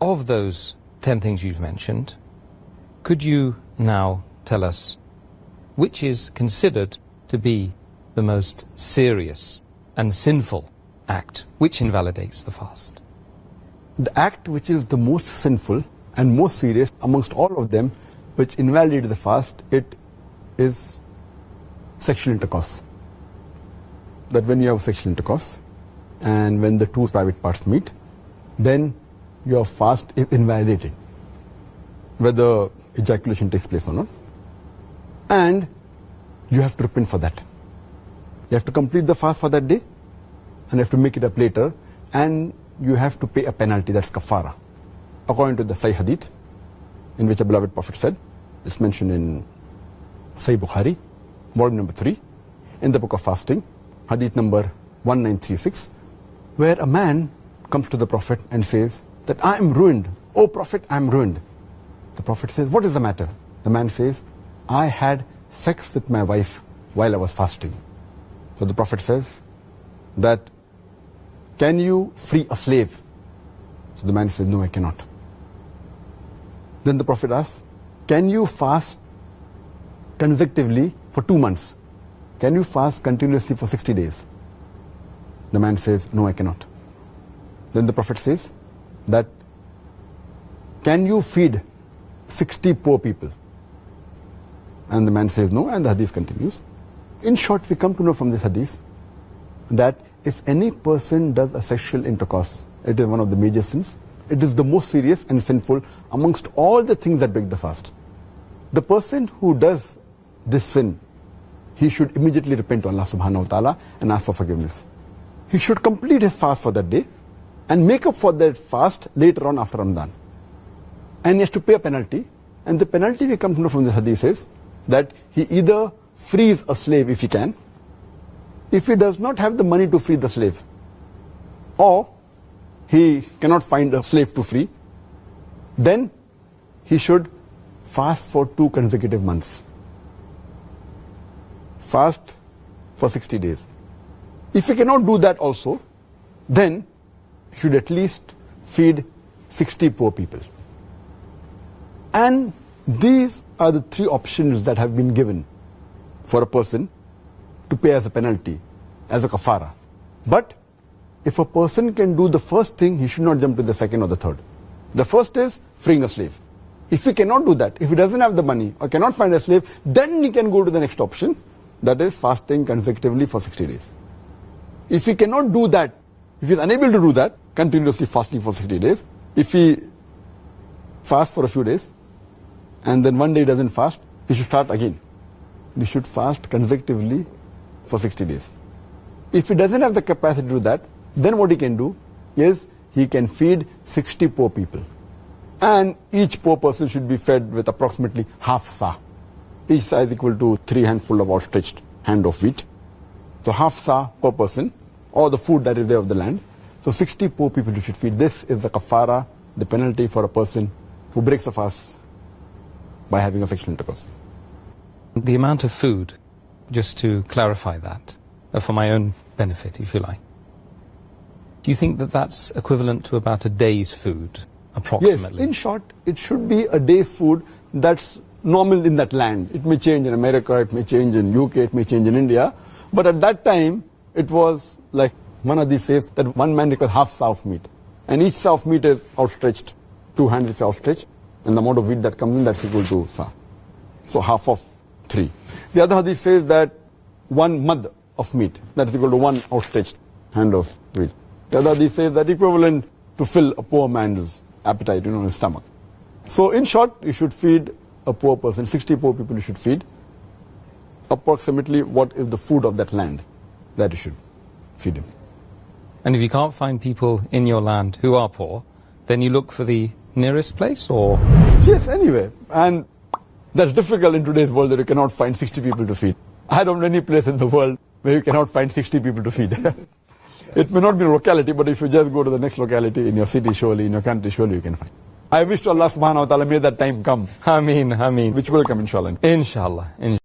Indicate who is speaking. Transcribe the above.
Speaker 1: of those 10 things you've mentioned, could you now tell us which is considered to be the most serious and sinful act which invalidates the fast?
Speaker 2: The act which is the most sinful and most serious amongst all of them which invalidates the fast, it is sexual intercourse. That when you have sexual intercourse and when the two private parts meet, then your fast is invalidated, whether ejaculation takes place or not. And you have to repent for that. You have to complete the fast for that day and you have to make it up later, and you have to pay a penalty, that's kafara. According to the Sahih Hadith, in which a beloved Prophet said, it's mentioned in Sahih Bukhari, volume number 3, in the book of fasting, Hadith number 1936, where a man comes to the Prophet and says that I am ruined. Oh Prophet, I am ruined. The Prophet says, what is the matter? The man says, I had sex with my wife while I was fasting. So the Prophet says that, can you free a slave? So the man says, no, I cannot. Then the Prophet asks, can you fast consecutively for 2 months? Can you fast continuously for 60 days? The man says, no, I cannot. Then the Prophet says that, can you feed 60 poor people? And the man says no, and the hadith continues. In short, we come to know from this hadith that if any person does a sexual intercourse, it is one of the major sins. It is the most serious and sinful amongst all the things that break the fast. The person who does this sin, he should immediately repent to Allah subhanahu wa ta'ala and ask for forgiveness. He should complete his fast for that day and make up for that fast later on after Ramadan. And he has to pay a penalty, and the penalty we come to know from the hadith is that he either frees a slave if he can, if he does not have the money to free the slave, or he cannot find a slave to free, then he should fast for 2 consecutive months. Fast for 60 days. If he cannot do that also, then he should at least feed 60 poor people. And these are the 3 options that have been given for a person to pay as a penalty, as a kafara. But if a person can do the first thing, he should not jump to the second or the third. The first is freeing a slave. If he cannot do that, if he doesn't have the money or cannot find a slave, then he can go to the next option, that is fasting consecutively for 60 days. If he cannot do that, if he is unable to do that, continuously fasting for 60 days, if he fasts for a few days and then one day he doesn't fast, he should start again. He should fast consecutively for 60 days. If he doesn't have the capacity to do that, then what he can do is he can feed 60 poor people. And each poor person should be fed with approximately half sa. Each sa is equal to 3 handfuls of outstretched hand of wheat. So half sa per person, or the food that is there of the land. So 60 poor people you should feed. This is the kafara, the penalty for a person who breaks a fast by having a sexual intercourse.
Speaker 1: The amount of food, just to clarify that, for my own benefit, if you like. Do you think that that's equivalent to about a day's food, approximately?
Speaker 2: Yes, in short, it should be a day's food that's normal in that land. It may change in America, it may change in UK, it may change in India. But at that time, it was like one of these says that one man requires half sa of meat. And each sa of meat is outstretched, 2 hands is outstretched. And the amount of wheat that comes in, that's equal to sa. So half of 3. The other hadith says that 1 mud of meat, that is equal to 1 outstretched hand of wheat. The other hadith says that equivalent to fill a poor man's appetite, his stomach. So in short, you should feed a poor person, 60 poor people you should feed, approximately what is the food of that land that you should feed him.
Speaker 1: And if you can't find people in your land who are poor, then you look for the nearest place, or?
Speaker 2: Yes, anyway. And that's difficult in today's world that you cannot find 60 people to feed. I don't know any place in the world where you cannot find 60 people to feed. It may not be a locality, but if you just go to the next locality in your city, surely, in your country, surely you can find. I wish to Allah subhanahu wa ta'ala may that time come.
Speaker 1: Aameen, Aameen.
Speaker 2: Which will come, inshallah.
Speaker 1: Inshallah.